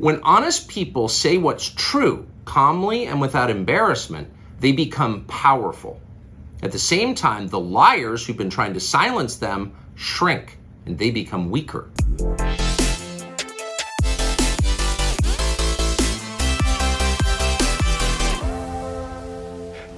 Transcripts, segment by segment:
When honest people say what's true, calmly and without embarrassment, they become powerful. At the same time, the liars who've been trying to silence them shrink and they become weaker.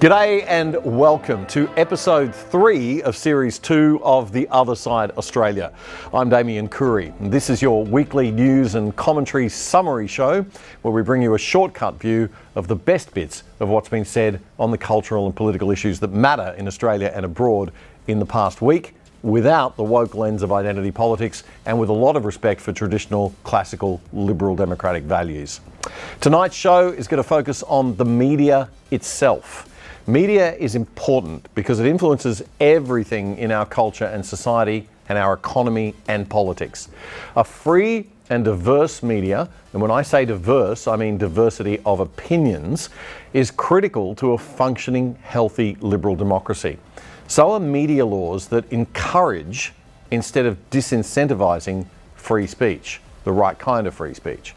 G'day and welcome to episode 3 of series 2 of The Other Side Australia. I'm Damian Coory, and this is your weekly news and commentary summary show where we bring you a shortcut view of the best bits of what's been said on the cultural and political issues that matter in Australia and abroad in the past week, without the woke lens of identity politics and with a lot of respect for traditional, classical, liberal democratic values. Tonight's show is going to focus on the media itself. Media is important because it influences everything in our culture and society and our economy and politics. A free and diverse media, and when I say diverse, I mean diversity of opinions, is critical to a functioning, healthy liberal democracy. So are media laws that encourage, instead of disincentivizing, free speech, the right kind of free speech.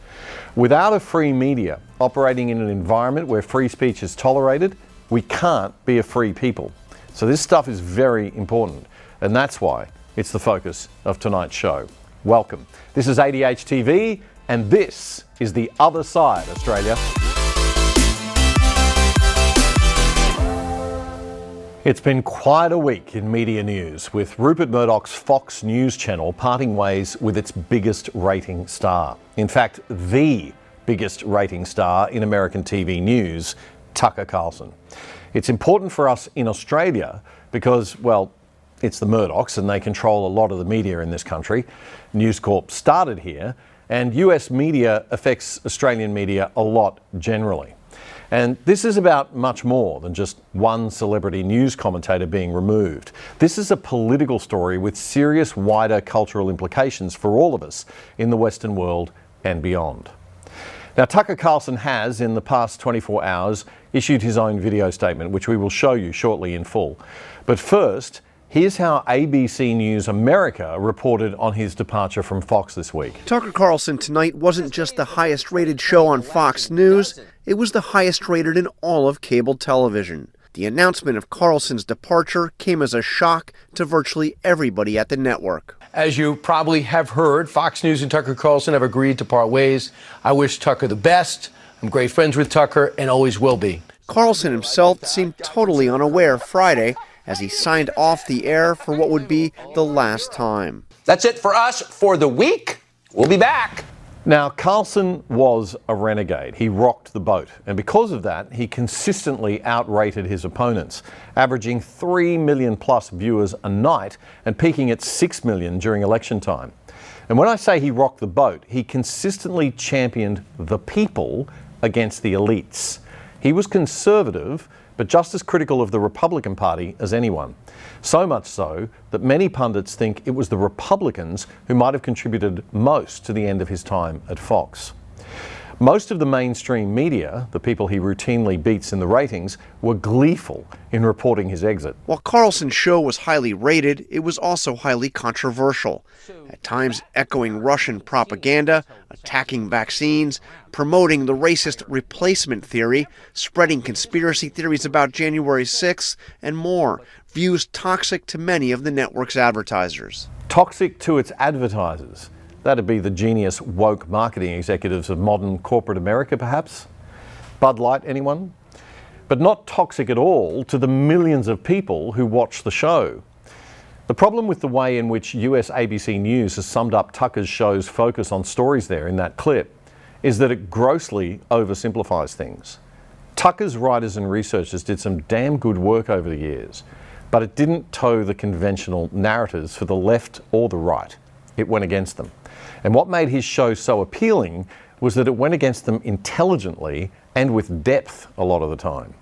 Without a free media operating in an environment where free speech is tolerated, we can't be a free people. So this stuff is very important, and that's why it's the focus of tonight's show. Welcome. This is ADH TV, and this is The Other Side Australia. It's been quite a week in media news, with Rupert Murdoch's Fox News channel parting ways with its biggest rating star. In fact, the biggest rating star in American TV news, Tucker Carlson. It's important for us in Australia because, well, it's the Murdochs and they control a lot of the media in this country. News Corp started here, and US media affects Australian media a lot generally. And this is about much more than just one celebrity news commentator being removed. This is a political story with serious wider cultural implications for all of us in the Western world and beyond. Now, Tucker Carlson has, in the past 24 hours, issued his own video statement, which we will show you shortly in full. But first, here's how ABC News America reported on his departure from Fox this week. Tucker Carlson tonight wasn't just the highest rated show on Fox News, it was the highest rated in all of cable television. The announcement of Carlson's departure came as a shock to virtually everybody at the network. As you probably have heard, Fox News and Tucker Carlson have agreed to part ways. I wish Tucker the best. I'm great friends with Tucker and always will be. Carlson himself seemed totally unaware Friday as he signed off the air for what would be the last time. That's it for us for the week. We'll be back. Now, Carlson was a renegade. He rocked the boat. And because of that, he consistently outrated his opponents, averaging 3 million plus viewers a night and peaking at 6 million during election time. And when I say he rocked the boat, he consistently championed the people against the elites. He was conservative, but just as critical of the Republican Party as anyone. So much so that many pundits think it was the Republicans who might have contributed most to the end of his time at Fox. Most of the mainstream media, the people he routinely beats in the ratings, were gleeful in reporting his exit. While Carlson's show was highly rated, it was also highly controversial, at times echoing Russian propaganda, attacking vaccines, promoting the racist replacement theory, spreading conspiracy theories about January 6th, and more, views toxic to many of the network's advertisers. Toxic to its advertisers? That'd be the genius woke marketing executives of modern corporate America, perhaps? Bud Light, anyone? But not toxic at all to the millions of people who watch the show. The problem with the way in which US ABC News has summed up Tucker's show's focus on stories there in that clip is that it grossly oversimplifies things. Tucker's writers and researchers did some damn good work over the years, but it didn't toe the conventional narratives for the left or the right. It went against them. And what made his show so appealing was that it went against them intelligently and with depth a lot of the time.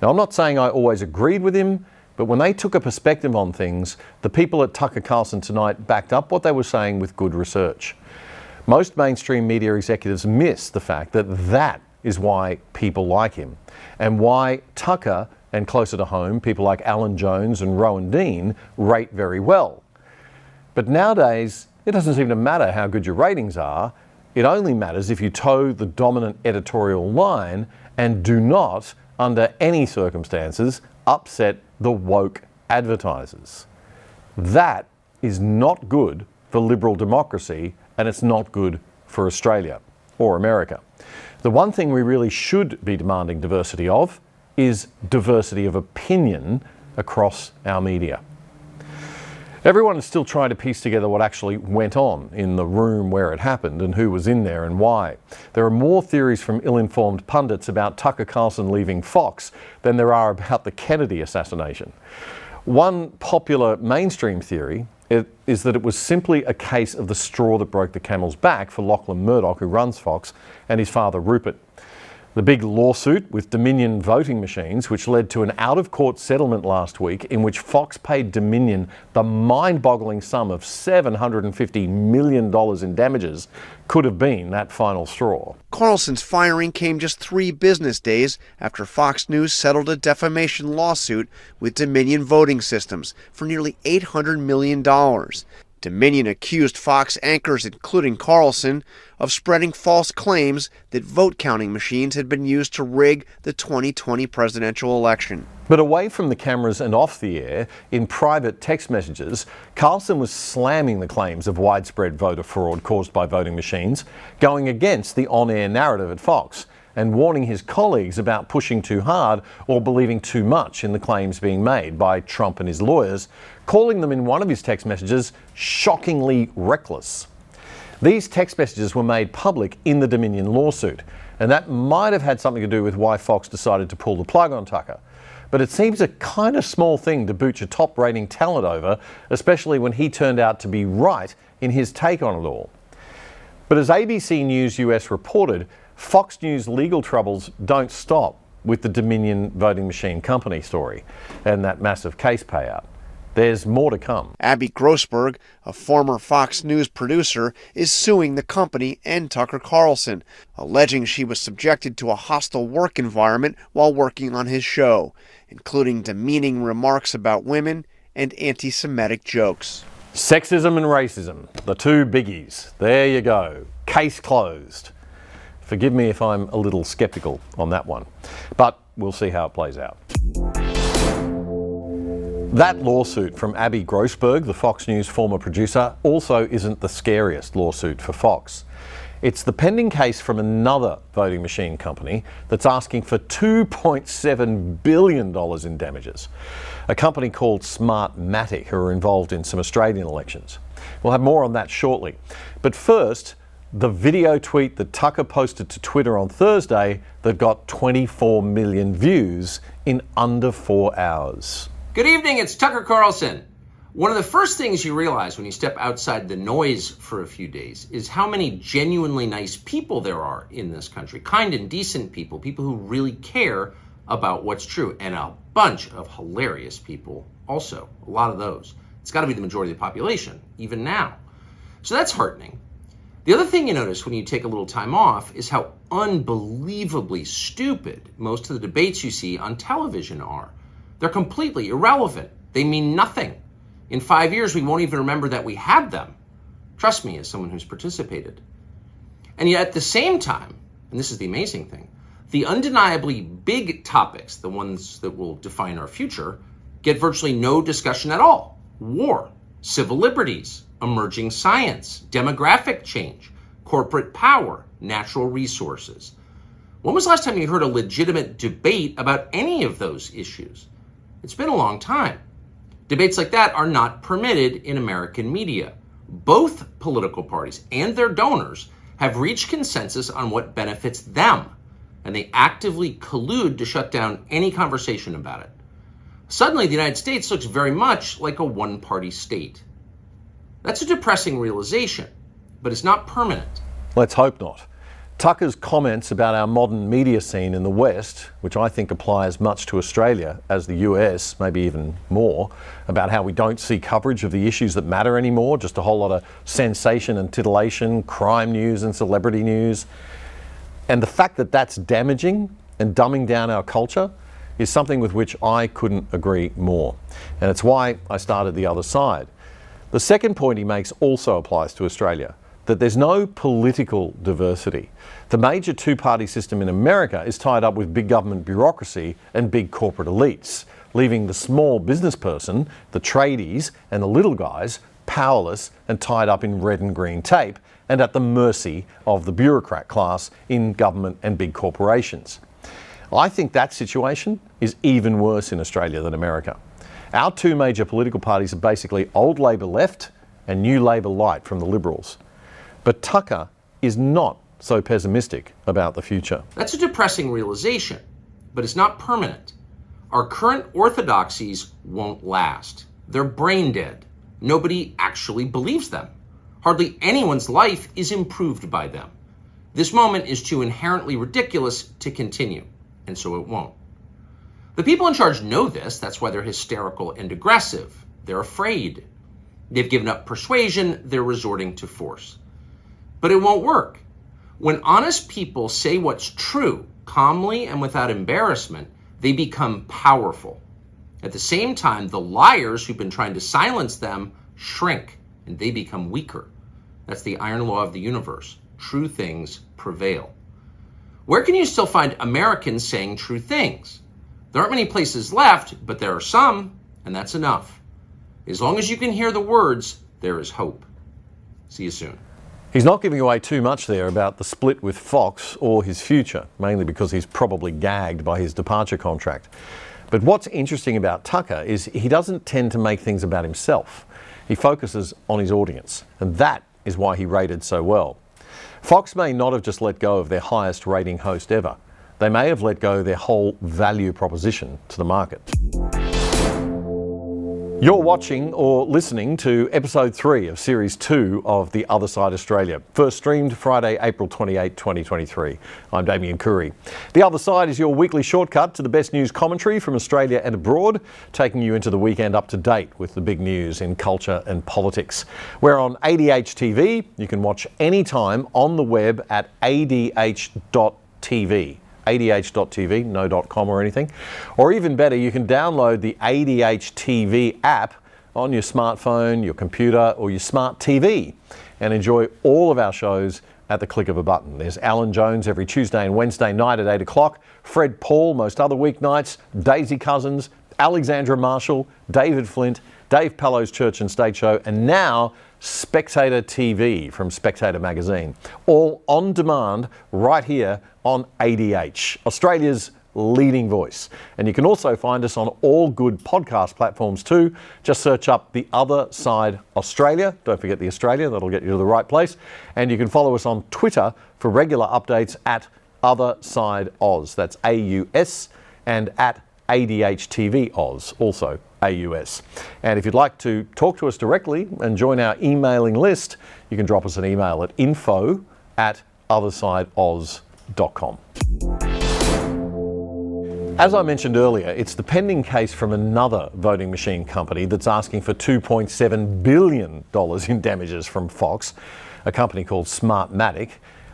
Now, I'm not saying I always agreed with him, but when they took a perspective on things, the people at Tucker Carlson tonight backed up what they were saying with good research. Most mainstream media executives miss the fact that that is why people like him, and why Tucker, and closer to home, people like Alan Jones and Rowan Dean rate very well. But nowadays, it doesn't seem to matter how good your ratings are. It only matters if you toe the dominant editorial line and do not, under any circumstances, upset the woke advertisers. That is not good for liberal democracy, and it's not good for Australia or America. The one thing we really should be demanding diversity of is diversity of opinion across our media. Everyone is still trying to piece together what actually went on in the room where it happened and who was in there and why. There are more theories from ill-informed pundits about Tucker Carlson leaving Fox than there are about the Kennedy assassination. One popular mainstream theory is that it was simply a case of the straw that broke the camel's back for Lachlan Murdoch, who runs Fox, and his father Rupert. The big lawsuit with Dominion voting machines, which led to an out-of-court settlement last week in which Fox paid Dominion the mind-boggling sum of $750 million in damages, could have been that final straw. Carlson's firing came just 3 business days after Fox News settled a defamation lawsuit with Dominion Voting Systems for nearly $800 million. Dominion accused Fox anchors, including Carlson, of spreading false claims that vote counting machines had been used to rig the 2020 presidential election. But away from the cameras and off the air, in private text messages, Carlson was slamming the claims of widespread voter fraud caused by voting machines, going against the on-air narrative at Fox, and warning his colleagues about pushing too hard or believing too much in the claims being made by Trump and his lawyers, calling them in one of his text messages shockingly reckless. These text messages were made public in the Dominion lawsuit, and that might have had something to do with why Fox decided to pull the plug on Tucker. But it seems a kind of small thing to boot your top-rating talent over, especially when he turned out to be right in his take on it all. But as ABC News US reported, Fox News legal troubles don't stop with the Dominion voting machine company story and that massive case payout. There's more to come. Abby Grossberg, a former Fox News producer, is suing the company and Tucker Carlson, alleging she was subjected to a hostile work environment while working on his show, including demeaning remarks about women and anti-Semitic jokes. Sexism and racism, the two biggies. There you go. Case closed. Forgive me if I'm a little skeptical on that one, but we'll see how it plays out. That lawsuit from Abby Grossberg, the Fox News former producer, also isn't the scariest lawsuit for Fox. It's the pending case from another voting machine company that's asking for $2.7 billion in damages. A company called Smartmatic, who are involved in some Australian elections. We'll have more on that shortly. But first, the video tweet that Tucker posted to Twitter on Thursday that got 24 million views in under 4 hours. Good evening, it's Tucker Carlson. One of the first things you realize when you step outside the noise for a few days is how many genuinely nice people there are in this country. Kind and decent people, people who really care about what's true, and a bunch of hilarious people also, a lot of those. It's got to be the majority of the population, even now. So that's heartening. The other thing you notice when you take a little time off is how unbelievably stupid most of the debates you see on television are. They're completely irrelevant. They mean nothing. In 5 years, we won't even remember that we had them. Trust me, as someone who's participated. And yet at the same time, and this is the amazing thing, the undeniably big topics, the ones that will define our future, get virtually no discussion at all. War, civil liberties, emerging science, demographic change, corporate power, natural resources. When was the last time you heard a legitimate debate about any of those issues? It's been a long time. Debates like that are not permitted in American media. Both political parties and their donors have reached consensus on what benefits them, and they actively collude to shut down any conversation about it. Suddenly, the United States looks very much like a one-party state. That's a depressing realization, but it's not permanent. Let's hope not. Tucker's comments about our modern media scene in the West, which I think apply as much to Australia as the US, maybe even more, about how we don't see coverage of the issues that matter anymore, just a whole lot of sensation and titillation, crime news and celebrity news. And the fact that that's damaging and dumbing down our culture is something with which I couldn't agree more. And it's why I started The Other Side. The second point he makes also applies to Australia. that there's no political diversity. The major two-party system in America is tied up with big government bureaucracy and big corporate elites, leaving the small business person, the tradies and the little guys powerless and tied up in red and green tape and at the mercy of the bureaucrat class in government and big corporations. I think that situation is even worse in Australia than America. Our two major political parties are basically old Labor left and new Labor light from the Liberals. But Tucker is not so pessimistic about the future. That's a depressing realization, but it's not permanent. Our current orthodoxies won't last. They're brain dead. Nobody actually believes them. Hardly anyone's life is improved by them. This moment is too inherently ridiculous to continue, and so it won't. The people in charge know this. That's why they're hysterical and aggressive. They're afraid. They've given up persuasion. They're resorting to force. But it won't work. When honest people say what's true, calmly and without embarrassment, they become powerful. At the same time, the liars who've been trying to silence them shrink and they become weaker. That's the iron law of the universe. True things prevail. Where can you still find Americans saying true things? There aren't many places left, but there are some, and that's enough. As long as you can hear the words, there is hope. See you soon. He's not giving away too much there about the split with Fox or his future, mainly because he's probably gagged by his departure contract. But what's interesting about Tucker is he doesn't tend to make things about himself. He focuses on his audience, and that is why he rated so well. Fox may not have just let go of their highest rating host ever. They may have let go their whole value proposition to the market. You're watching or listening to episode 3 of series 2 of The Other Side Australia, first streamed Friday, April 28, 2023. I'm Damian Coory. The Other Side is your weekly shortcut to the best news commentary from Australia and abroad, taking you into the weekend up to date with the big news in culture and politics. We're on ADH TV. You can watch anytime on the web at ADH.TV. ADH.TV, no .com or anything. Or even better, you can download the ADH TV app on your smartphone, your computer, or your smart TV and enjoy all of our shows at the click of a button. There's Alan Jones every Tuesday and Wednesday night at 8 o'clock, Fred Paul most other weeknights, Daisy Cousins, Alexandra Marshall, David Flint, Dave Pello's Church and State Show, and now Spectator TV from Spectator magazine. All on demand right here on ADH, Australia's leading voice. And you can also find us on all good podcast platforms too. Just search up The Other Side Australia. Don't forget the Australia, that'll get you to the right place. And you can follow us on Twitter for regular updates at Other Side Oz. That's AUS, and at ADH TV Oz, also AUS. And if you'd like to talk to us directly and join our emailing list, you can drop us an email at info@othersideoz.com. As I mentioned earlier, it's the pending case from another voting machine company that's asking for $2.7 billion in damages from Fox, a company called Smartmatic,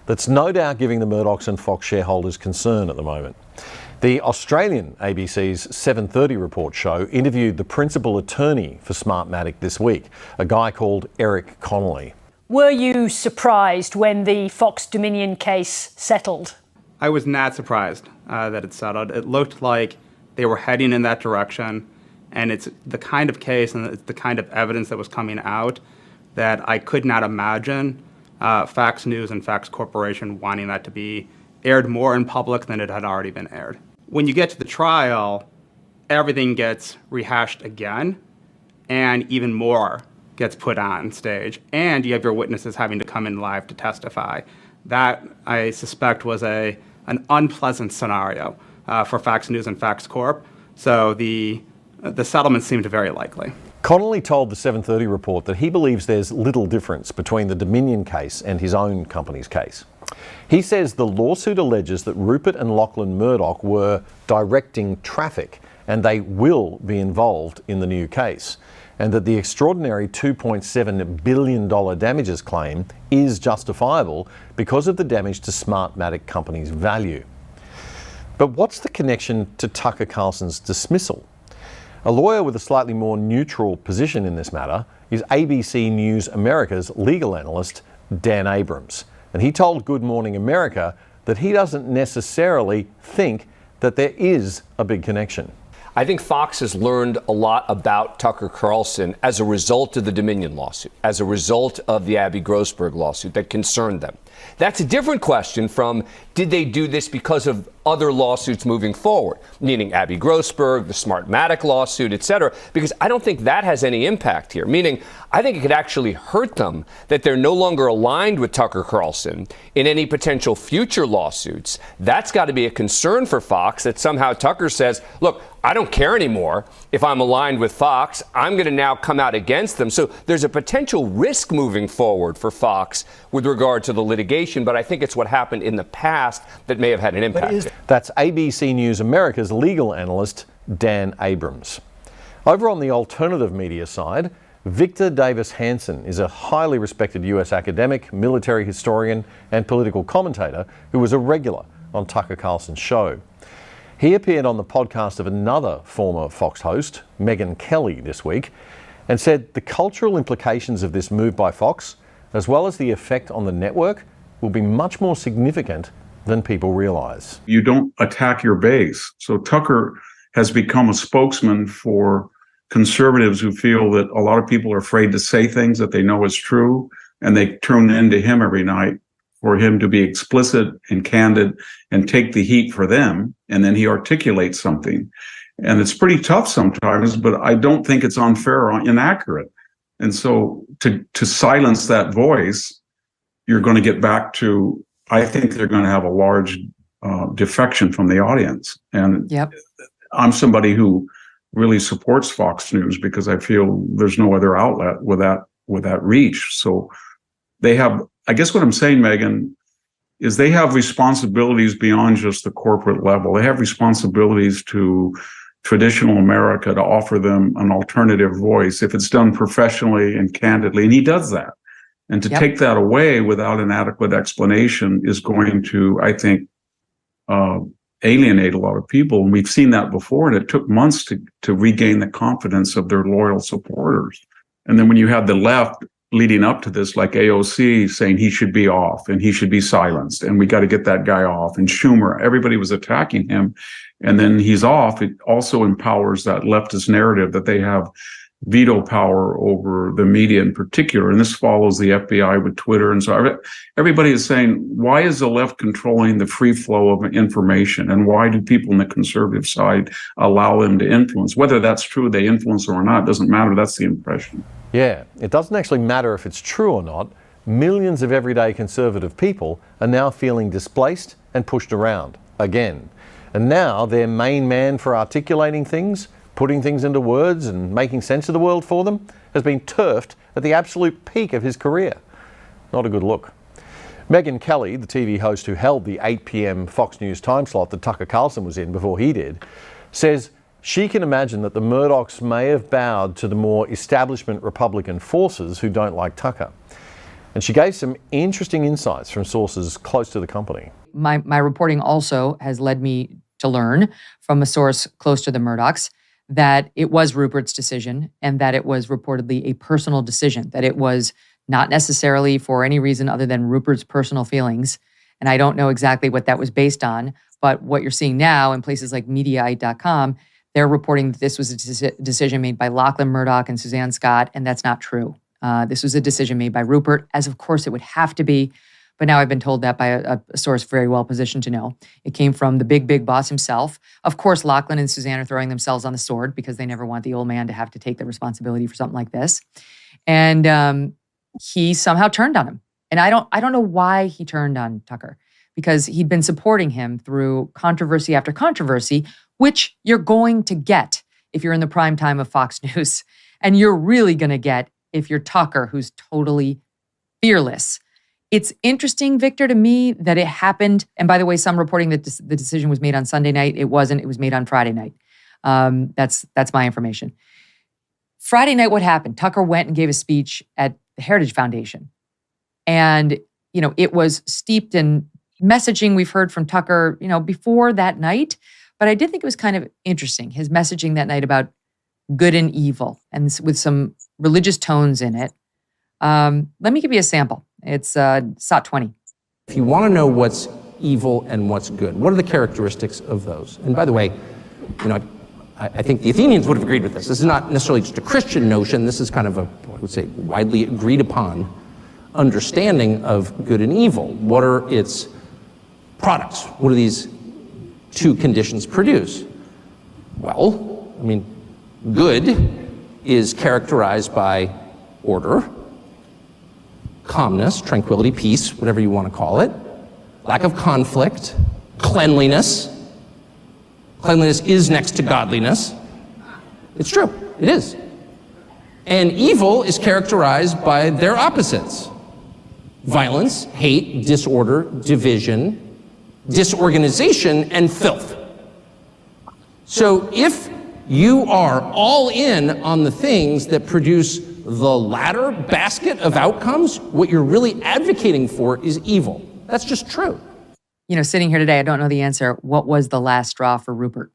that's no doubt giving the Murdochs and Fox shareholders concern at the moment. The Australian ABC's 7:30 report show interviewed the principal attorney for Smartmatic this week, a guy called Eric Connolly. Were you surprised when the Fox Dominion case settled? I was not surprised that it settled. It looked like they were heading in that direction, and it's the kind of case and it's the kind of evidence that was coming out that I could not imagine Fox News and Fox Corporation wanting that to be aired more in public than it had already been aired. When you get to the trial, everything gets rehashed again, and even more gets put on stage, and you have your witnesses having to come in live to testify. That, I suspect, was an unpleasant scenario for Fox News and Fox Corp, so the settlement seemed very likely. Connolly told the 7:30 report that he believes there's little difference between the Dominion case and his own company's case. He says the lawsuit alleges that Rupert and Lachlan Murdoch were directing traffic and they will be involved in the new case, and that the extraordinary $2.7 billion damages claim is justifiable because of the damage to Smartmatic Company's value. But what's the connection to Tucker Carlson's dismissal? A lawyer with a slightly more neutral position in this matter is ABC News America's legal analyst, Dan Abrams. And he told Good Morning America that he doesn't necessarily think that there is a big connection. I think Fox has learned a lot about Tucker Carlson as a result of the Dominion lawsuit, as a result of the Abby Grossberg lawsuit that concerned them. That's a different question from, did they do this because of other lawsuits moving forward, meaning Abby Grossberg, the Smartmatic lawsuit, et cetera, because I don't think that has any impact here, meaning I think it could actually hurt them that they're no longer aligned with Tucker Carlson in any potential future lawsuits. That's got to be a concern for Fox, that somehow Tucker says, look, I don't care anymore if I'm aligned with Fox. I'm going to now come out against them. So there's a potential risk moving forward for Fox with regard to the litigation, but I think it's what happened in the past that may have had an impact. That's ABC News America's legal analyst, Dan Abrams. Over on the alternative media side, Victor Davis Hanson is a highly respected US academic, military historian, and political commentator who was a regular on Tucker Carlson's show. He appeared on the podcast of another former Fox host, Megyn Kelly, this week, and said the cultural implications of this move by Fox, as well as the effect on the network, will be much more significant than people realize. You don't attack your base. So Tucker has become a spokesman for conservatives who feel that a lot of people are afraid to say things that they know is true, and they tune into him every night for him to be explicit and candid and take the heat for them, and then he articulates something. And it's pretty tough sometimes, but I don't think it's unfair or inaccurate. And so to silence that voice, you're going to get back to, I think they're going to have a large defection from the audience. And I'm somebody who really supports Fox News because I feel there's no other outlet with that reach. So they have, I guess what I'm saying, Megan, is they have responsibilities beyond just the corporate level. They have responsibilities to traditional America to offer them an alternative voice if it's done professionally and candidly. And he does that. And to take that away without an adequate explanation is going to, I think, alienate a lot of people. And we've seen that before, and it took months to regain the confidence of their loyal supporters. And then when you had the left leading up to this, like AOC saying he should be off and he should be silenced and we got to get that guy off, and Schumer, everybody was attacking him, and then he's off, it also empowers that leftist narrative that they have veto power over the media in particular. And this follows the FBI with Twitter. And so everybody is saying, why is the left controlling the free flow of information? And why do people on the conservative side allow them to influence? Whether that's true, they influence or not, doesn't matter. That's the impression. Yeah, it doesn't actually matter if it's true or not. Millions of everyday conservative people are now feeling displaced and pushed around again. And now their main man for articulating things, putting things into words and making sense of the world for them, has been turfed at the absolute peak of his career. Not a good look. Megyn Kelly, the TV host who held the 8 p.m. Fox News time slot that Tucker Carlson was in before he did, says she can imagine that the Murdochs may have bowed to the more establishment Republican forces who don't like Tucker. And she gave some interesting insights from sources close to the company. My reporting also has led me to learn from a source close to the Murdochs that it was Rupert's decision and that it was reportedly a personal decision, that it was not necessarily for any reason other than Rupert's personal feelings. And I don't know exactly what that was based on, but what you're seeing now in places like MEDIA.com, they're reporting that this was a decision made by Lachlan Murdoch and Suzanne Scott, and that's not true. This was a decision made by Rupert, as of course it would have to be. But now I've been told that by a source very well positioned to know. It came from the big boss himself. Of course, Lachlan and Suzanne are throwing themselves on the sword because they never want the old man to have to take the responsibility for something like this. And he somehow turned on him. And I don't know why he turned on Tucker, because he'd been supporting him through controversy after controversy, which you're going to get if you're in the prime time of Fox News. And you're really going to get if you're Tucker, who's totally fearless. It's interesting, Victor, to me that it happened. And by the way, some reporting that the decision was made on Sunday night. It wasn't. It was made on Friday night. That's my information. Friday night, what happened? Tucker went and gave a speech at the Heritage Foundation. And, it was steeped in messaging we've heard from Tucker, before that night. But I did think it was kind of interesting, his messaging that night about good and evil, and with some religious tones in it. Let me give you a sample. It's SOT 20. If you want to know what's evil and what's good, what are the characteristics of those? And by the way, I think the Athenians would have agreed with this. This is not necessarily just a Christian notion. This is kind of a, I would say, widely agreed upon understanding of good and evil. What are its products? What do these two conditions produce? Well, I mean, good is characterized by order, calmness, tranquility, peace, whatever you want to call it, lack of conflict, cleanliness. Cleanliness is next to godliness. It's true, it is. And evil is characterized by their opposites: violence, hate, disorder, division, disorganization, and filth. So if you are all in on the things that produce the latter basket of outcomes, what you're really advocating for is evil. That's just true. Sitting here today, I don't know the answer. What was the last straw for Rupert?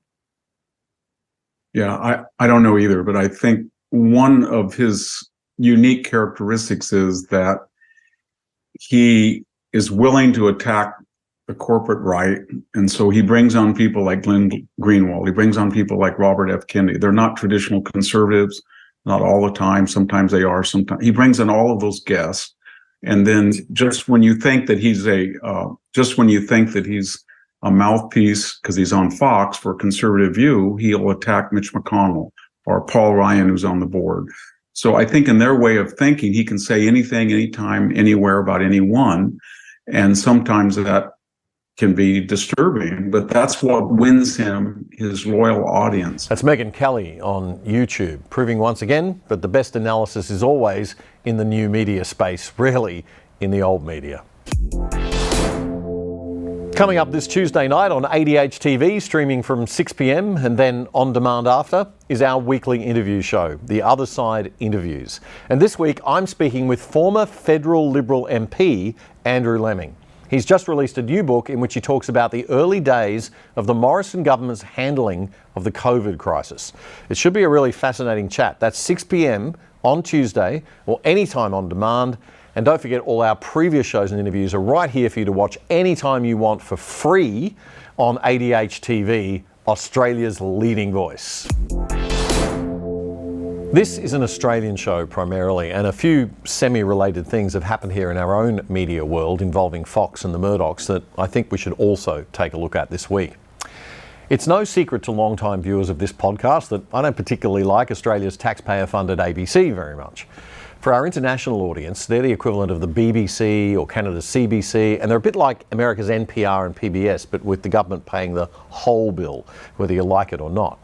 Yeah, I don't know either, but I think one of his unique characteristics is that he is willing to attack the corporate right. And so he brings on people like Glenn Greenwald. He brings on people like Robert F. Kennedy. They're not traditional conservatives, not all the time. Sometimes they are. Sometimes he brings in all of those guests. And then just when you think that he's a mouthpiece because he's on Fox for a conservative view, he'll attack Mitch McConnell or Paul Ryan, who's on the board. So I think in their way of thinking, he can say anything, anytime, anywhere about anyone. And sometimes that can be disturbing, but that's what wins him his loyal audience. That's Megyn Kelly on YouTube, proving once again that the best analysis is always in the new media space, rarely in the old media. Coming up this Tuesday night on ADH TV, streaming from 6 p.m. and then on demand after, is our weekly interview show, The Other Side Interviews. And this week I'm speaking with former federal Liberal MP Andrew Leming. He's just released a new book in which he talks about the early days of the Morrison government's handling of the COVID crisis. It should be a really fascinating chat. That's 6 p.m. on Tuesday or anytime on demand. And don't forget, all our previous shows and interviews are right here for you to watch anytime you want for free on ADH TV, Australia's leading voice. This is an Australian show primarily, and a few semi-related things have happened here in our own media world involving Fox and the Murdochs that I think we should also take a look at this week. It's no secret to long-time viewers of this podcast that I don't particularly like Australia's taxpayer-funded ABC very much. For our international audience, they're the equivalent of the BBC or Canada's CBC, and they're a bit like America's NPR and PBS, but with the government paying the whole bill, whether you like it or not.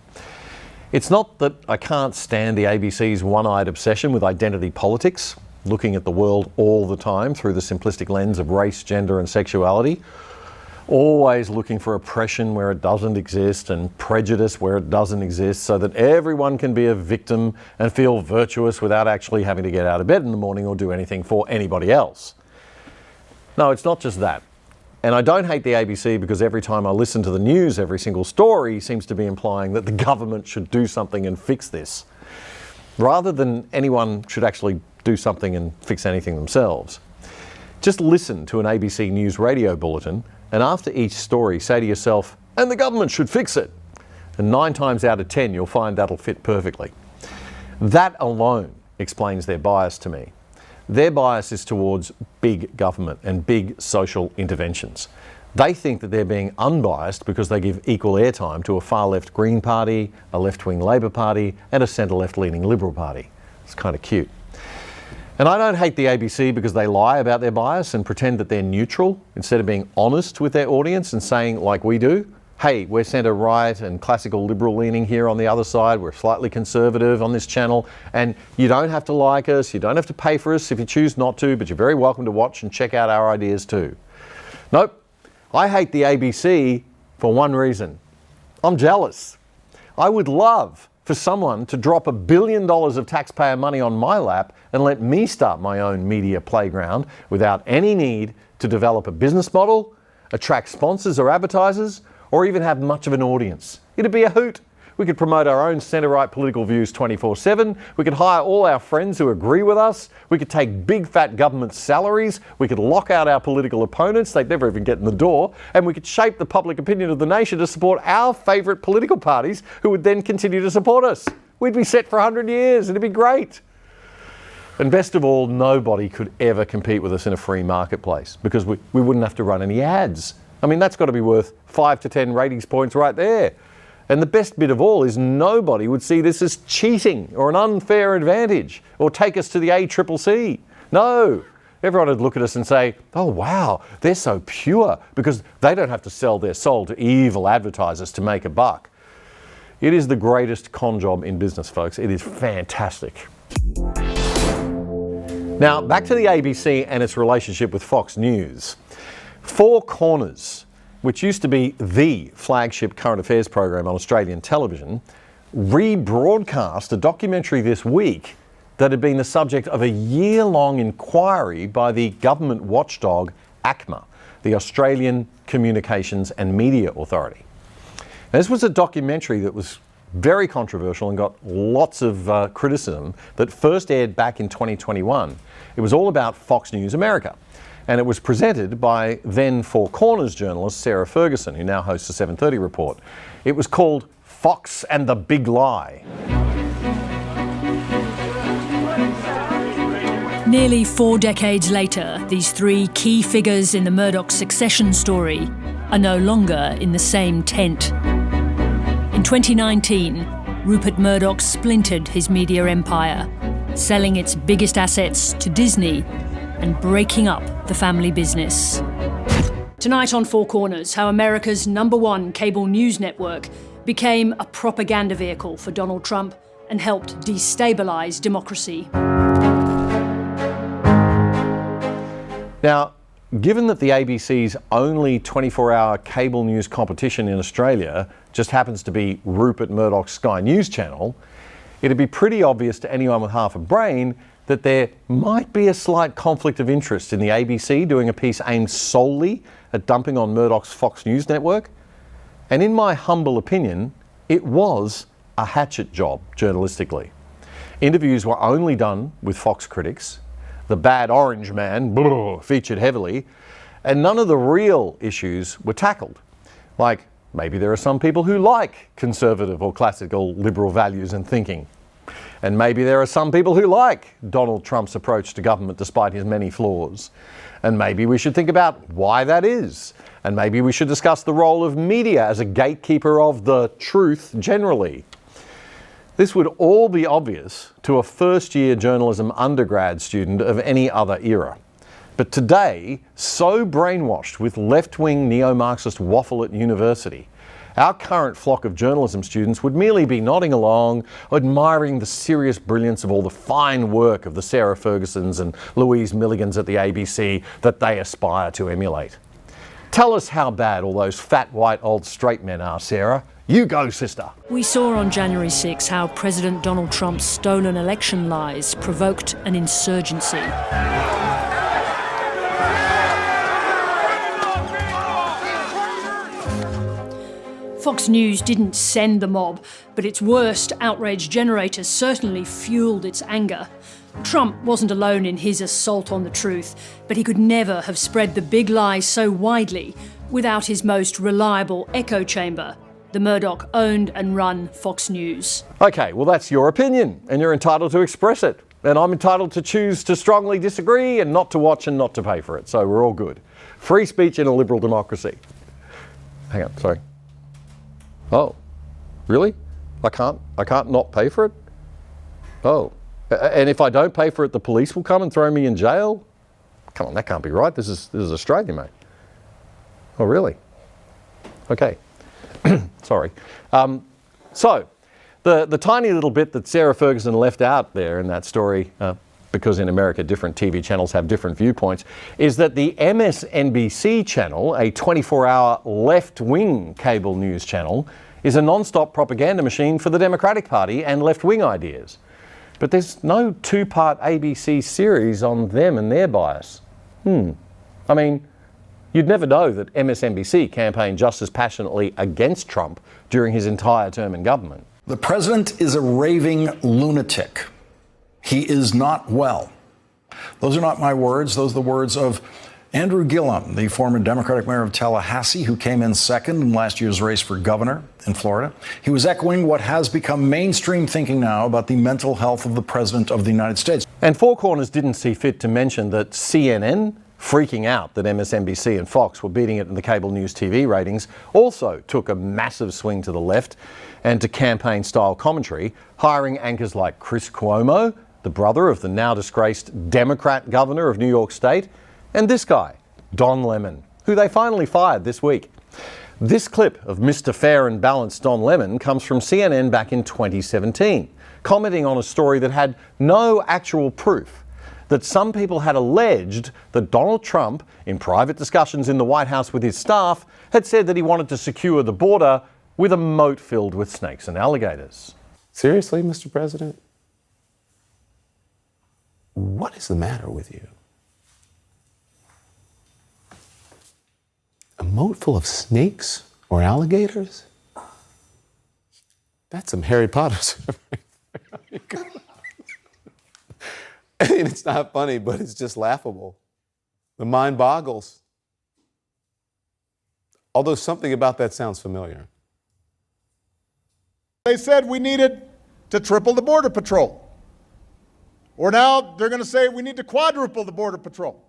It's not that I can't stand the ABC's one-eyed obsession with identity politics, looking at the world all the time through the simplistic lens of race, gender and sexuality, always looking for oppression where it doesn't exist and prejudice where it doesn't exist so that everyone can be a victim and feel virtuous without actually having to get out of bed in the morning or do anything for anybody else. No, it's not just that. And I don't hate the ABC because every time I listen to the news, every single story seems to be implying that the government should do something and fix this, rather than anyone should actually do something and fix anything themselves. Just listen to an ABC News radio bulletin and after each story say to yourself, and the government should fix it. And 9 times out of 10, you'll find that'll fit perfectly. That alone explains their bias to me. Their bias is towards big government and big social interventions. They think that they're being unbiased because they give equal airtime to a far-left Green Party, a left-wing Labor Party, and a centre-left leaning Liberal Party. It's kind of cute. And I don't hate the ABC because they lie about their bias and pretend that they're neutral instead of being honest with their audience and saying, like we do, hey, we're centre-right and classical liberal leaning here on the other side. We're slightly conservative on this channel. And you don't have to like us. You don't have to pay for us if you choose not to, but you're very welcome to watch and check out our ideas too. Nope. I hate the ABC for one reason. I'm jealous. I would love for someone to drop $1 billion of taxpayer money on my lap and let me start my own media playground without any need to develop a business model, attract sponsors or advertisers, or even have much of an audience. It'd be a hoot. We could promote our own centre-right political views 24/7. We could hire all our friends who agree with us. We could take big fat government salaries. We could lock out our political opponents. They'd never even get in the door. And we could shape the public opinion of the nation to support our favourite political parties who would then continue to support us. We'd be set for 100 years. It'd be great. And best of all, nobody could ever compete with us in a free marketplace because we wouldn't have to run any ads. I mean, that's got to be worth 5 to 10 ratings points right there. And the best bit of all is nobody would see this as cheating or an unfair advantage or take us to the ACCC. No, everyone would look at us and say, oh wow, they're so pure because they don't have to sell their soul to evil advertisers to make a buck. It is the greatest con job in business, folks. It is fantastic. Now, back to the ABC and its relationship with Fox News. Four Corners, which used to be the flagship current affairs program on Australian television, rebroadcast a documentary this week that had been the subject of a year-long inquiry by the government watchdog ACMA, the Australian Communications and Media Authority. Now, this was a documentary that was very controversial and got lots of criticism that first aired back in 2021. It was all about Fox News America, and it was presented by then Four Corners journalist Sarah Ferguson, who now hosts the 7:30 Report. It was called Fox and the Big Lie. Nearly 4 decades later, these three key figures in the Murdoch succession story are no longer in the same tent. In 2019, Rupert Murdoch splintered his media empire, selling its biggest assets to Disney and breaking up the family business. Tonight on Four Corners, how America's #1 cable news network became a propaganda vehicle for Donald Trump and helped destabilise democracy. Now, given that the ABC's only 24-hour cable news competition in Australia just happens to be Rupert Murdoch's Sky News channel, it'd be pretty obvious to anyone with half a brain that there might be a slight conflict of interest in the ABC doing a piece aimed solely at dumping on Murdoch's Fox News network. And in my humble opinion, it was a hatchet job journalistically. Interviews were only done with Fox critics. The bad orange man featured heavily, and none of the real issues were tackled. Like, maybe there are some people who like conservative or classical liberal values and thinking. And maybe there are some people who like Donald Trump's approach to government despite his many flaws. And maybe we should think about why that is. And maybe we should discuss the role of media as a gatekeeper of the truth generally. This would all be obvious to a first-year journalism undergrad student of any other era. But today, so brainwashed with left-wing neo-Marxist waffle at university, our current flock of journalism students would merely be nodding along, admiring the serious brilliance of all the fine work of the Sarah Fergusons and Louise Milligans at the ABC that they aspire to emulate. Tell us how bad all those fat, white, old straight men are, Sarah. You go, sister. We saw on January 6 how President Donald Trump's stolen election lies provoked an insurgency. Fox News didn't send the mob, but its worst outrage generator certainly fueled its anger. Trump wasn't alone in his assault on the truth, but he could never have spread the big lie so widely without his most reliable echo chamber, the Murdoch-owned and run Fox News. Okay, well that's your opinion, and you're entitled to express it. And I'm entitled to choose to strongly disagree and not to watch and not to pay for it, so we're all good. Free speech in a liberal democracy. Hang on, sorry. Oh, really? I can't not pay for it? Oh, and if I don't pay for it, the police will come and throw me in jail? Come on, that can't be right. This is Australia, mate. Oh, really? Okay. Sorry. So, the tiny little bit that Sarah Ferguson left out there in that story, because in America different TV channels have different viewpoints, is that the MSNBC channel, a 24-hour left-wing cable news channel, is a non-stop propaganda machine for the Democratic Party and left-wing ideas. But there's no two-part ABC series on them and their bias. I mean, you'd never know that MSNBC campaigned just as passionately against Trump during his entire term in government. The president is a raving lunatic. He is not well. Those are not my words. Those are the words of Andrew Gillum, the former Democratic mayor of Tallahassee, who came in second in last year's race for governor in Florida. He was echoing what has become mainstream thinking now about the mental health of the president of the United States. And Four Corners didn't see fit to mention that CNN, freaking out that MSNBC and Fox were beating it in the cable news TV ratings, also took a massive swing to the left and to campaign-style commentary, hiring anchors like Chris Cuomo, the brother of the now disgraced Democrat governor of New York State, and this guy, Don Lemon, who they finally fired this week. This clip of Mr. Fair and Balanced Don Lemon comes from CNN back in 2017, commenting on a story that had no actual proof, that some people had alleged that Donald Trump, in private discussions in the White House with his staff, had said that he wanted to secure the border with a moat filled with snakes and alligators. Seriously, Mr. President? What is the matter with you? A moat full of snakes or alligators? That's some Harry Potter stuff. I mean, it's not funny, but it's just laughable. The mind boggles. Although something about that sounds familiar. They said we needed to triple the Border Patrol. Or now they're going to say we need to quadruple the Border Patrol.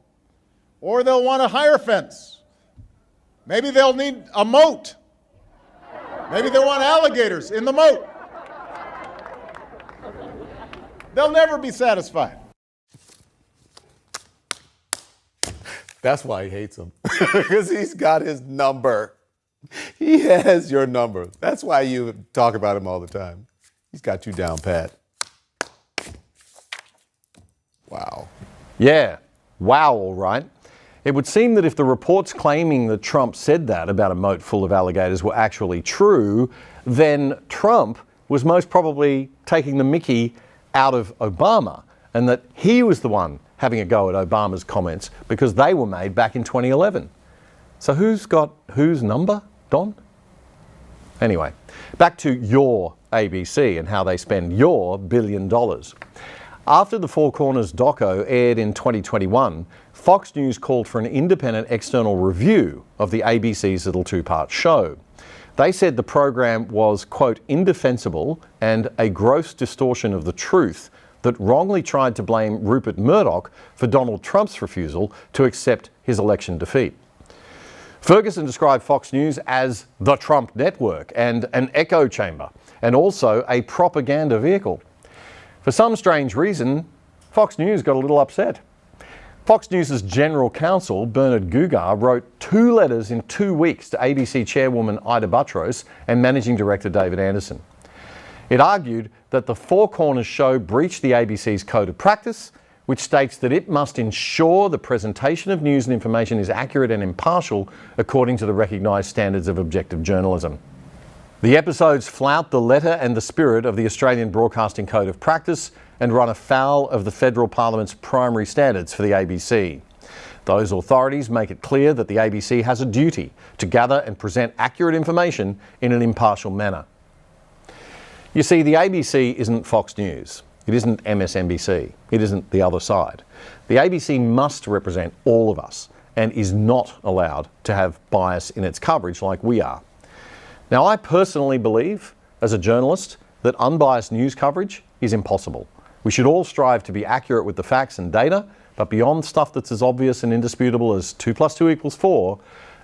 Or they'll want a higher fence. Maybe they'll need a moat. Maybe they want alligators in the moat. They'll never be satisfied. That's why he hates him, because he's got his number. He has your number. That's why you talk about him all the time. He's got you down pat. Wow. Yeah, wow, all right. It would seem that if the reports claiming that Trump said that about a moat full of alligators were actually true, then Trump was most probably taking the mickey out of Obama, and that he was the one having a go at Obama's comments because they were made back in 2011. So who's got whose number, Don? Anyway, back to your ABC and how they spend your $1 billion. After the Four Corners doco aired in 2021, Fox News called for an independent external review of the ABC's little two-part show. They said the program was, quote, indefensible and a gross distortion of the truth that wrongly tried to blame Rupert Murdoch for Donald Trump's refusal to accept his election defeat. Ferguson described Fox News as the Trump network and an echo chamber, and also a propaganda vehicle. For some strange reason, Fox News got a little upset. Fox News' general counsel, Bernard Gugar, wrote 2 letters in 2 weeks to ABC chairwoman Ida Buttrose and managing director David Anderson. It argued that the Four Corners show breached the ABC's code of practice, which states that it must ensure the presentation of news and information is accurate and impartial according to the recognised standards of objective journalism. The episodes flout the letter and the spirit of the Australian Broadcasting Code of Practice and run afoul of the Federal Parliament's primary standards for the ABC. Those authorities make it clear that the ABC has a duty to gather and present accurate information in an impartial manner. You see, the ABC isn't Fox News. It isn't MSNBC. It isn't the other side. The ABC must represent all of us and is not allowed to have bias in its coverage like we are. Now, I personally believe, as a journalist, that unbiased news coverage is impossible. We should all strive to be accurate with the facts and data, but beyond stuff that's as obvious and indisputable as 2 + 2 = 4,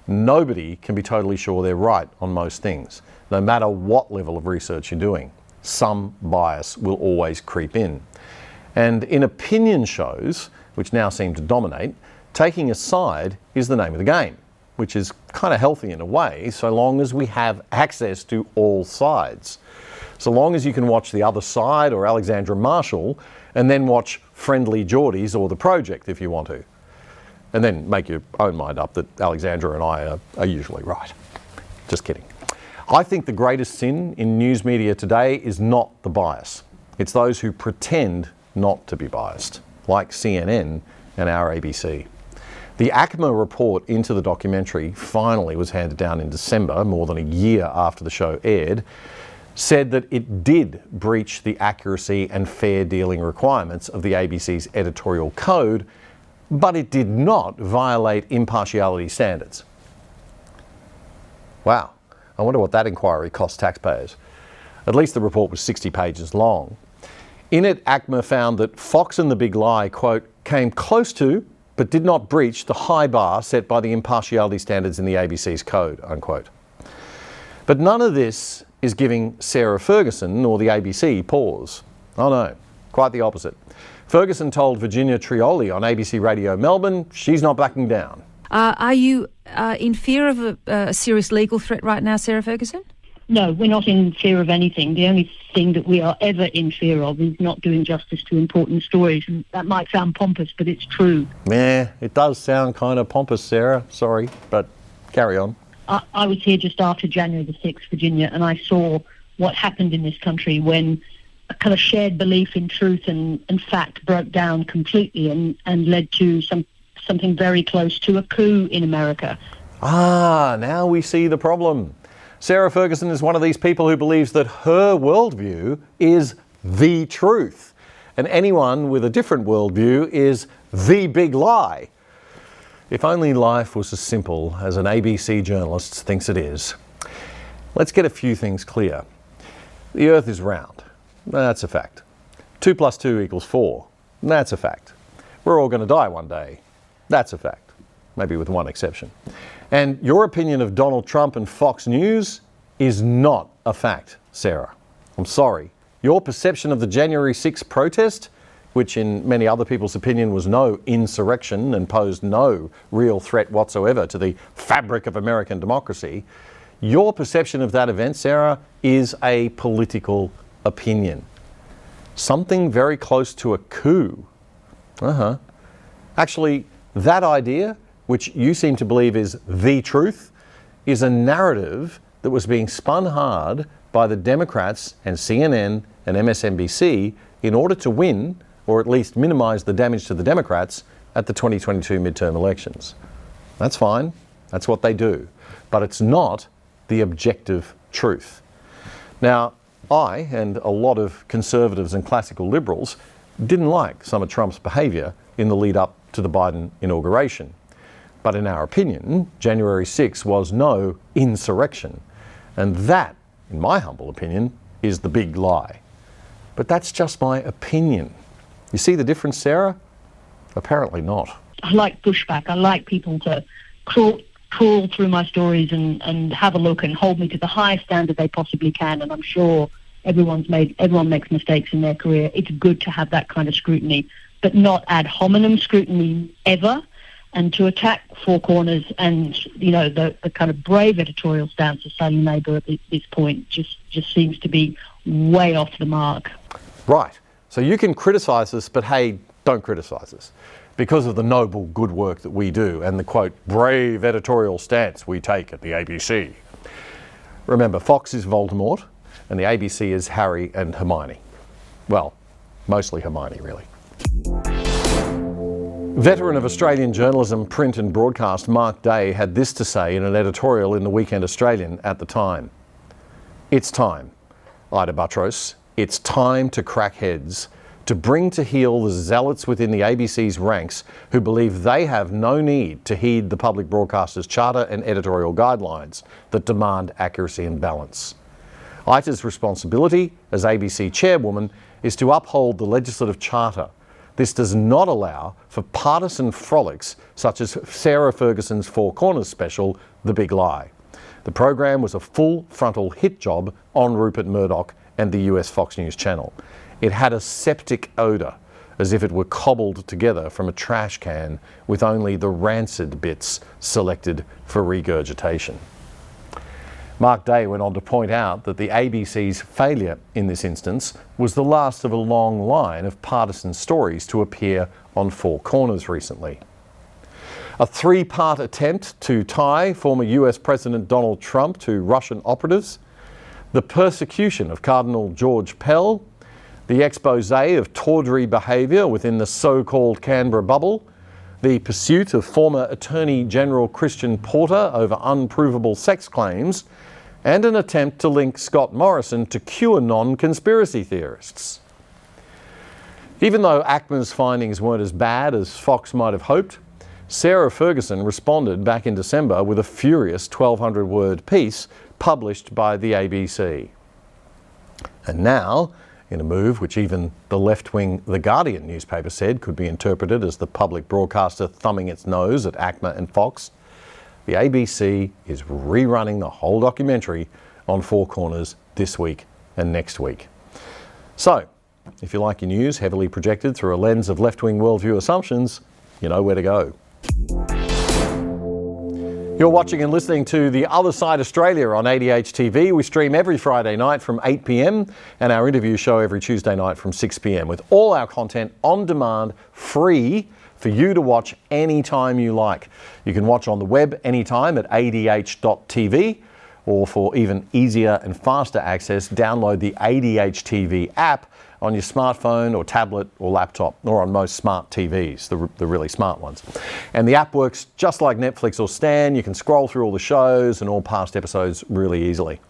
nobody can be totally sure they're right on most things, no matter what level of research you're doing. Some bias will always creep in. And in opinion shows, which now seem to dominate, taking a side is the name of the game, which is kind of healthy in a way, so long as we have access to all sides. So long as you can watch The Other Side or Alexandra Marshall, and then watch Friendly Geordies or The Project if you want to. And then make your own mind up that Alexandra and I are usually right. Just kidding. I think the greatest sin in news media today is not the bias. It's those who pretend not to be biased, like CNN and our ABC. The ACMA report into the documentary finally was handed down in December, more than a year after the show aired. said that it did breach the accuracy and fair dealing requirements of the ABC's editorial code, but it did not violate impartiality standards. Wow, I wonder what that inquiry cost taxpayers. At least the report was 60 pages long. In it, ACMA found that Fox and The Big Lie, quote, came close to, but did not breach the high bar set by the impartiality standards in the ABC's code, unquote. But none of this is giving Sarah Ferguson or the ABC pause. Oh no, quite the opposite. Ferguson told Virginia Trioli on ABC Radio Melbourne she's not backing down. Are you in fear of a serious legal threat right now, Sarah Ferguson? No, we're not in fear of anything. The only thing that we are ever in fear of is not doing justice to important stories. And that might sound pompous, but it's true. Yeah, it does sound kind of pompous, Sarah. Sorry, but carry on. I was here just after January the 6th, Virginia, and I saw what happened in this country when a kind of shared belief in truth and fact broke down completely and led to something very close to a coup in America. Ah, now we see the problem. Sarah Ferguson is one of these people who believes that her worldview is the truth, and anyone with a different worldview is the big lie. If only life was as simple as an ABC journalist thinks it is. Let's get a few things clear. The Earth is round. That's a fact. 2 + 2 = 4. That's a fact. We're all going to die one day. That's a fact. Maybe with one exception. And your opinion of Donald Trump and Fox News is not a fact, Sarah. I'm sorry. Your perception of the January 6th protest, which in many other people's opinion was no insurrection and posed no real threat whatsoever to the fabric of American democracy, your perception of that event, Sarah, is a political opinion. Something very close to a coup. Actually, that idea, which you seem to believe is the truth, is a narrative that was being spun hard by the Democrats and CNN and MSNBC in order to win, or at least minimize the damage to the Democrats at the 2022 midterm elections. That's fine. That's what they do. But it's not the objective truth. Now, I and a lot of conservatives and classical liberals didn't like some of Trump's behaviour in the lead up to the Biden inauguration. But in our opinion, January 6 was no insurrection. And that, in my humble opinion, is the big lie. But that's just my opinion. You see the difference, Sarah? Apparently not. I like pushback. I like people to crawl through my stories and have a look and hold me to the highest standard they possibly can. And I'm sure everyone makes mistakes in their career. It's good to have that kind of scrutiny, but not ad hominem scrutiny ever. And to attack Four Corners and, you know, the kind of brave editorial stance of Sally Neighbour at this point just seems to be way off the mark. Right. So you can criticise us, but hey, don't criticise us because of the noble good work that we do and the, quote, brave editorial stance we take at the ABC. Remember, Fox is Voldemort and the ABC is Harry and Hermione. Well, mostly Hermione, really. Veteran of Australian journalism, print and broadcast, Mark Day had this to say in an editorial in the Weekend Australian at the time. It's time, Ida Buttrose, it's time to crack heads, to bring to heel the zealots within the ABC's ranks who believe they have no need to heed the public broadcaster's charter and editorial guidelines that demand accuracy and balance. Ida's responsibility as ABC chairwoman is to uphold the legislative charter. This does not allow for partisan frolics such as Sarah Ferguson's Four Corners special, The Big Lie. The program was a full frontal hit job on Rupert Murdoch and the US Fox News channel. It had a septic odour, as if it were cobbled together from a trash can with only the rancid bits selected for regurgitation. Mark Day went on to point out that the ABC's failure in this instance was the last of a long line of partisan stories to appear on Four Corners recently. A 3-part attempt to tie former US President Donald Trump to Russian operatives, the persecution of Cardinal George Pell, the expose of tawdry behaviour within the so-called Canberra bubble, the pursuit of former Attorney General Christian Porter over unprovable sex claims, and an attempt to link Scott Morrison to QAnon conspiracy theorists. Even though ACMA's findings weren't as bad as Fox might have hoped, Sarah Ferguson responded back in December with a furious 1,200-word piece published by the ABC. And now, in a move which even the left-wing The Guardian newspaper said could be interpreted as the public broadcaster thumbing its nose at ACMA and Fox, the ABC is rerunning the whole documentary on Four Corners this week and next week. So, if you like your news heavily projected through a lens of left-wing worldview assumptions, you know where to go. You're watching and listening to The Other Side Australia on ADH TV. We stream every Friday night from 8 p.m. and our interview show every Tuesday night from 6 p.m. with all our content on demand, free for you to watch anytime you like. You can watch on the web anytime at adh.tv, or for even easier and faster access, download the ADH TV app on your smartphone or tablet or laptop, or on most smart TVs, the really smart ones. And the app works just like Netflix or Stan. You can scroll through all the shows and all past episodes really easily.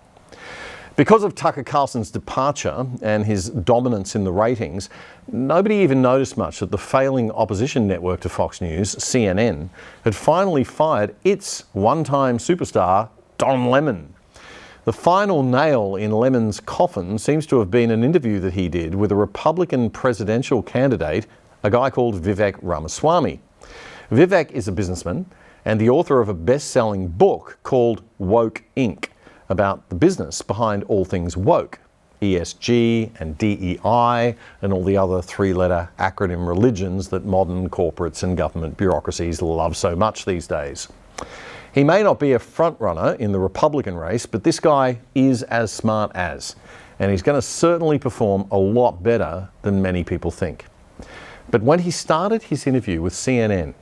Because of Tucker Carlson's departure and his dominance in the ratings, nobody even noticed much that the failing opposition network to Fox News, CNN, had finally fired its one-time superstar, Don Lemon. The final nail in Lemon's coffin seems to have been an interview that he did with a Republican presidential candidate, a guy called Vivek Ramaswamy. Vivek is a businessman and the author of a best-selling book called Woke Inc., about the business behind all things woke, ESG and DEI and all the other three-letter acronym religions that modern corporates and government bureaucracies love so much these days. He may not be a front-runner in the Republican race, but this guy is as smart as, and he's going to certainly perform a lot better than many people think. But when he started his interview with CNN,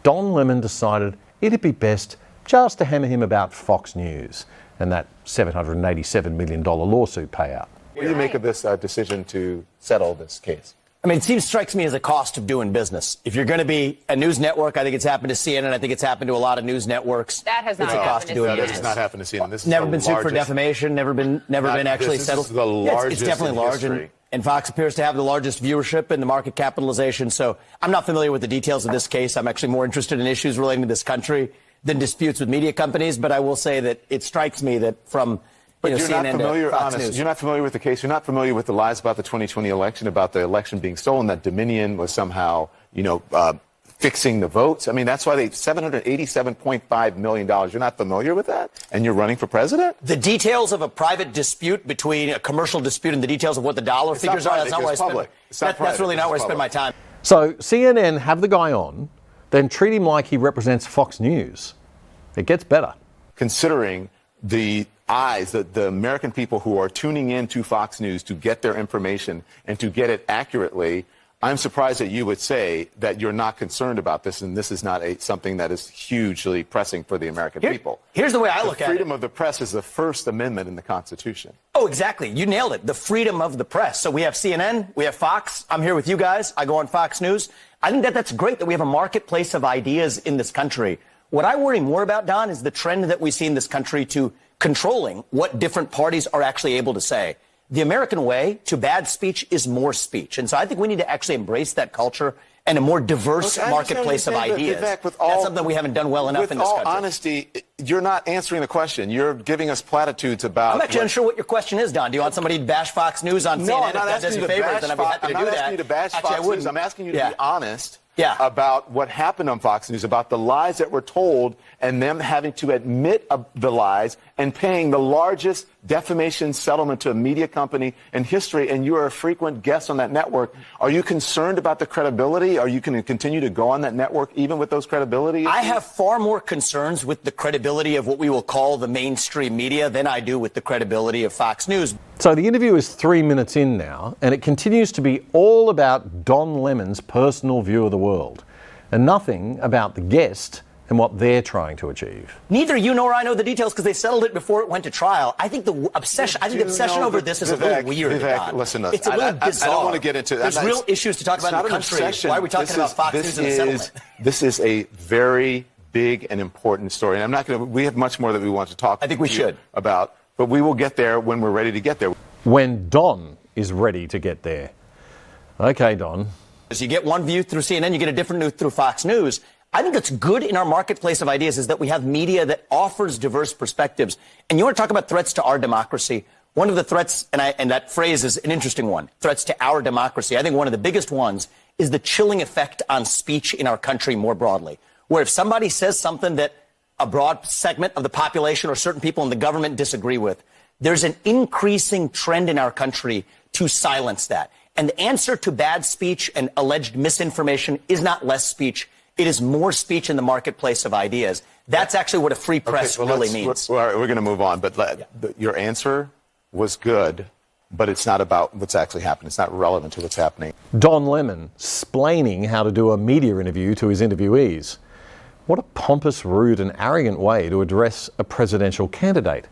Don Lemon decided it'd be best just to hammer him about Fox News and that $787 million lawsuit payout. What do you make of this decision to settle this case? I mean, it strikes me as a cost of doing business. If you're going to be a news network, I think it's happened to CNN. I think it's happened to a lot of news networks. That has not happened. It's a cost of doing business. This has not happened to CNN. This is never been sued for defamation. Never been actually settled. This is the largest it's definitely large, and Fox appears to have the largest viewership and the market capitalization. So I'm not familiar with the details of this case. I'm actually more interested in issues relating to this country than disputes with media companies. But I will say that it strikes me that from But you're CNN not familiar, to Fox honest, News. you're not familiar with the case. You're not familiar with the lies about the 2020 election, about the election being stolen, that Dominion was somehow, fixing the votes. I mean, that's why they $787.5 million. You're not familiar with that? And you're running for president? The details of a private dispute between a commercial dispute and the details of what the dollar figures are, that's not where I spend. That's really not where I spend my time. So CNN have the guy on, then treat him like he represents Fox News. It gets better. Considering the eyes, the American people who are tuning in to Fox News to get their information and to get it accurately, I'm surprised that you would say that you're not concerned about this and this is not something that is hugely pressing for the American people. Here's the way I look at it. Freedom of the press is the First Amendment in the Constitution. Oh, exactly. You nailed it. The freedom of the press. So we have CNN, we have Fox. I'm here with you guys. I go on Fox News. I think that's great that we have a marketplace of ideas in this country. What I worry more about, Don, is the trend that we see in this country to controlling what different parties are actually able to say. The American way to bad speech is more speech. And so I think we need to actually embrace that culture and a more diverse marketplace of ideas. That's something we haven't done well enough in this country. With all honesty, you're not answering the question. You're giving us platitudes about... I'm actually unsure what your question is, Don. Do you want somebody to bash Fox News on CNN? No, I'm not if that asking does you to favors, bash then I'd be happy to do that. I'm not asking you to bash Fox News. I'm asking you to be honest about what happened on Fox News, about the lies that were told and them having to admit the lies and paying the largest defamation settlement to a media company in history, and you are a frequent guest on that network. Are you concerned about the credibility? Are you going to continue to go on that network even with those credibility issues? I have far more concerns with the credibility of what we will call the mainstream media than I do with the credibility of Fox News. So the interview is 3 minutes in now, and it continues to be all about Don Lemon's personal view of the world, and nothing about the guest and what they're trying to achieve. Neither you nor I know the details because they settled it before it went to trial. I think the obsession over this is a little weird. Vivek, listen, it's a little bizarre. I don't want to get into that. There's real issues to talk about in the country. Why are we talking about Fox News and the settlement? This is a very big and important story. And I'm not going to, we have much more that we want to talk I think we should. about but we will get there when we're ready to get there. When Don is ready to get there. Okay, Don. You get one view through CNN, you get a different view through Fox News. I think that's good in our marketplace of ideas is that we have media that offers diverse perspectives. And you want to talk about threats to our democracy? One of the threats, and that phrase is an interesting one, threats to our democracy. I think one of the biggest ones is the chilling effect on speech in our country more broadly, where if somebody says something that a broad segment of the population or certain people in the government disagree with, there's an increasing trend in our country to silence that. And the answer to bad speech and alleged misinformation is not less speech. It is more speech in the marketplace of ideas. That's actually what a free press really means. We're going to move on, but your answer was good, but it's not about what's actually happening. It's not relevant to what's happening. Don Lemon explaining how to do a media interview to his interviewees. What a pompous, rude and arrogant way to address a presidential candidate.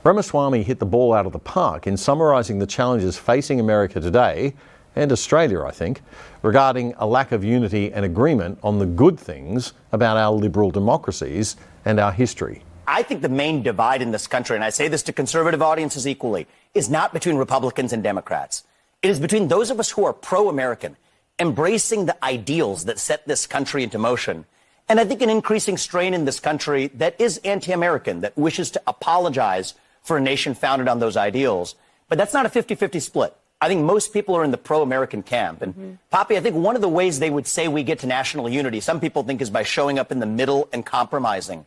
Ramaswamy hit the ball out of the park in summarising the challenges facing America today, and Australia, I think, regarding a lack of unity and agreement on the good things about our liberal democracies and our history. I think the main divide in this country, and I say this to conservative audiences equally, is not between Republicans and Democrats. It is between those of us who are pro-American, embracing the ideals that set this country into motion, and I think an increasing strain in this country that is anti-American, that wishes to apologize for a nation founded on those ideals. But that's not a 50-50 split. I think most people are in the pro-American camp. And Poppy, I think one of the ways they would say we get to national unity, some people think, is by showing up in the middle and compromising.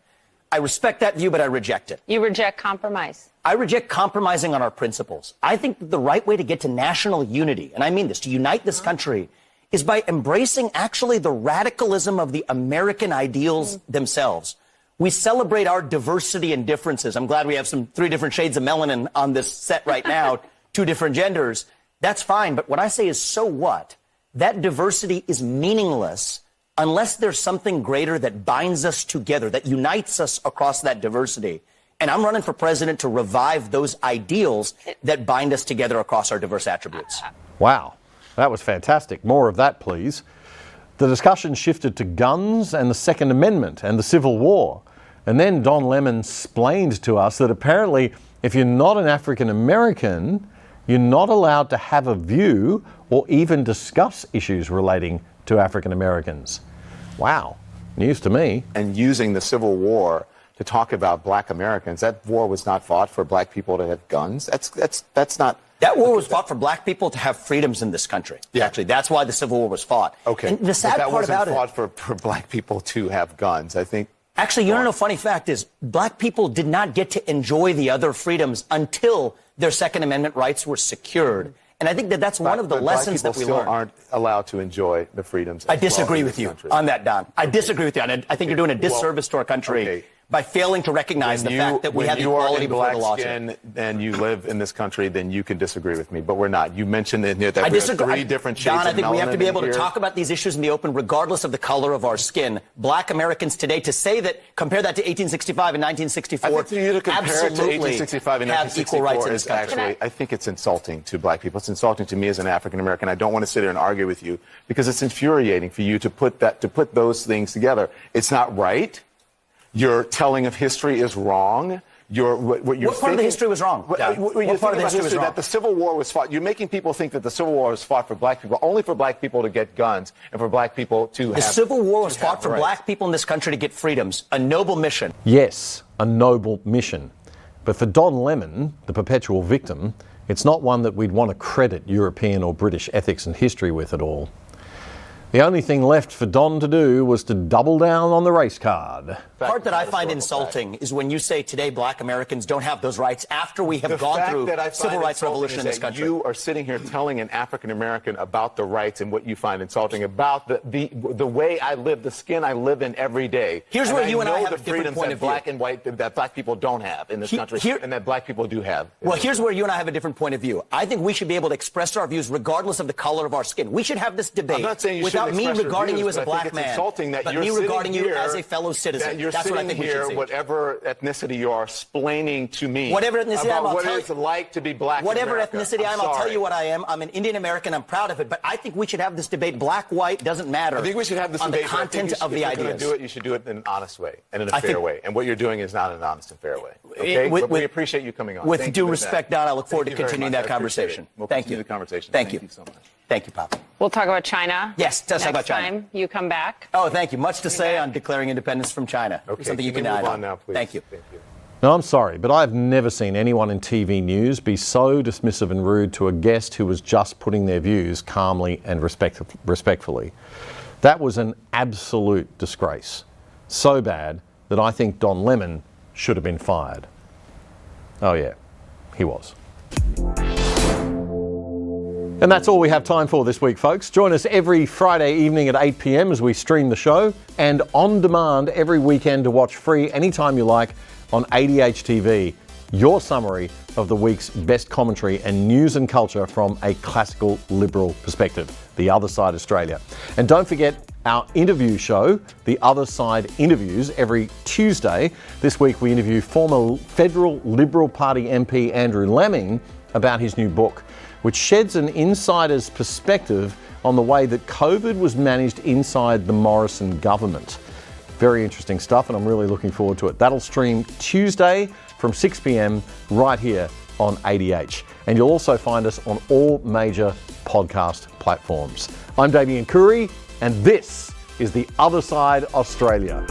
I respect that view, but I reject it. You reject compromise? I reject compromising on our principles. I think that the right way to get to national unity, and I mean this, to unite this country, is by embracing actually the radicalism of the American ideals themselves. We celebrate our diversity and differences. I'm glad we have some 3 different shades of melanin on this set right now, 2 different genders. That's fine, but what I say is, so what? That diversity is meaningless unless there's something greater that binds us together, that unites us across that diversity. And I'm running for president to revive those ideals that bind us together across our diverse attributes. Wow, that was fantastic. More of that, please. The discussion shifted to guns and the Second Amendment and the Civil War. And then Don Lemon explained to us that apparently if you're not an African American, you're not allowed to have a view or even discuss issues relating to African Americans. Wow, news to me. And using the Civil War to talk about black Americans, that war was not fought for black people to have guns. That's not. That war was fought for black people to have freedoms in this country. Yeah. Actually, that's why the Civil War was fought. Okay. And the sad part about it, that wasn't fought for black people to have guns, I think. Actually, you know, funny fact is, black people did not get to enjoy the other freedoms until their Second Amendment rights were secured. And I think that that's one of the lessons that we learned. Black people still aren't allowed to enjoy the freedoms. I disagree with you on that, Don. I disagree with you. And I think you're doing a disservice to our country by failing to recognize the fact that we have equality before the law. When you are in black skin and you live in this country, then you can disagree with me. But we're not. You mentioned in here that we have 3 different shades of melanin. Don, I think we have to be able to talk about these issues in the open, regardless of the color of our skin. Black Americans today, to say that, compare that to 1865 and 1964, I think for you to compare it to 1865 and 1964 is actually, I think it's insulting to black people. It's insulting to me as an African American. I don't want to sit here and argue with you because it's infuriating for you to put those things together. It's not right. Your telling of history is wrong. What part of the history was wrong? What part of the history was wrong? That the Civil War was fought. You're making people think that the Civil War was fought for black people, only for black people to get guns and for black people to have. The Civil War was fought for black people in this country to get freedoms. A noble mission. Yes, a noble mission. But for Don Lemon, the perpetual victim, it's not one that we'd want to credit European or British ethics and history with at all. The only thing left for Don to do was to double down on the race card. The part that I find insulting is when you say today black Americans don't have those rights after we have gone through civil rights revolution in this country. You are sitting here telling an African American about the rights and what you find insulting about the way I live, the skin I live in every day. Here's where you and I have a different freedoms point that of view. Black and white that black people don't have in this country, and that black people do have. Well, here's where you and I have a different point of view. I think we should be able to express our views regardless of the color of our skin. We should have this debate. I'm not saying you shouldn't about me express your regarding views, you as a but I think black it's man, insulting that but you're me sitting regarding you here, as a fellow citizen. that you're That's what I sitting think we should here, see. whatever ethnicity you are, explaining to me Whatever ethnicity I am, about I'll what tell it's you. like to be black in Whatever America. ethnicity I am, I'll tell you what I am. I'm an Indian American. I'm proud of it. But I think we should have this debate. Black, white, doesn't matter. I think we should have this on debate. the content of the If you're ideas. going to do it, you should do it in an honest way and in a fair way. And what you're doing is not an honest and fair way. Okay? But we appreciate you coming on. With Thank due you for respect, that. Don, I look forward to Thank you very continuing much. that I appreciate conversation. it. We'll Thank continue you. the conversation. Thank you so much. Thank you, Papa. We'll talk about China. Yes, let's talk about next China. time you come back. Oh, thank you. Much to say on declaring independence from China. Okay, Something you can can we add move on now, please? Thank you. Thank you. Now, I'm sorry, but I've never seen anyone in TV news be so dismissive and rude to a guest who was just putting their views calmly and respectfully. That was an absolute disgrace. So bad that I think Don Lemon should have been fired. Oh yeah, he was. And that's all we have time for this week, folks. Join us every Friday evening at 8 p.m. as we stream the show, and on demand every weekend to watch free anytime you like on ADH TV, your summary of the week's best commentary and news and culture from a classical liberal perspective, The Other Side Australia. And don't forget our interview show, The Other Side Interviews, every Tuesday. This week we interview former Federal Liberal Party MP Andrew Leming about his new book, which sheds an insider's perspective on the way that COVID was managed inside the Morrison government. Very interesting stuff, and I'm really looking forward to it. That'll stream Tuesday from 6 p.m. right here on ADH. And you'll also find us on all major podcast platforms. I'm Damian Coory, and this is The Other Side Australia.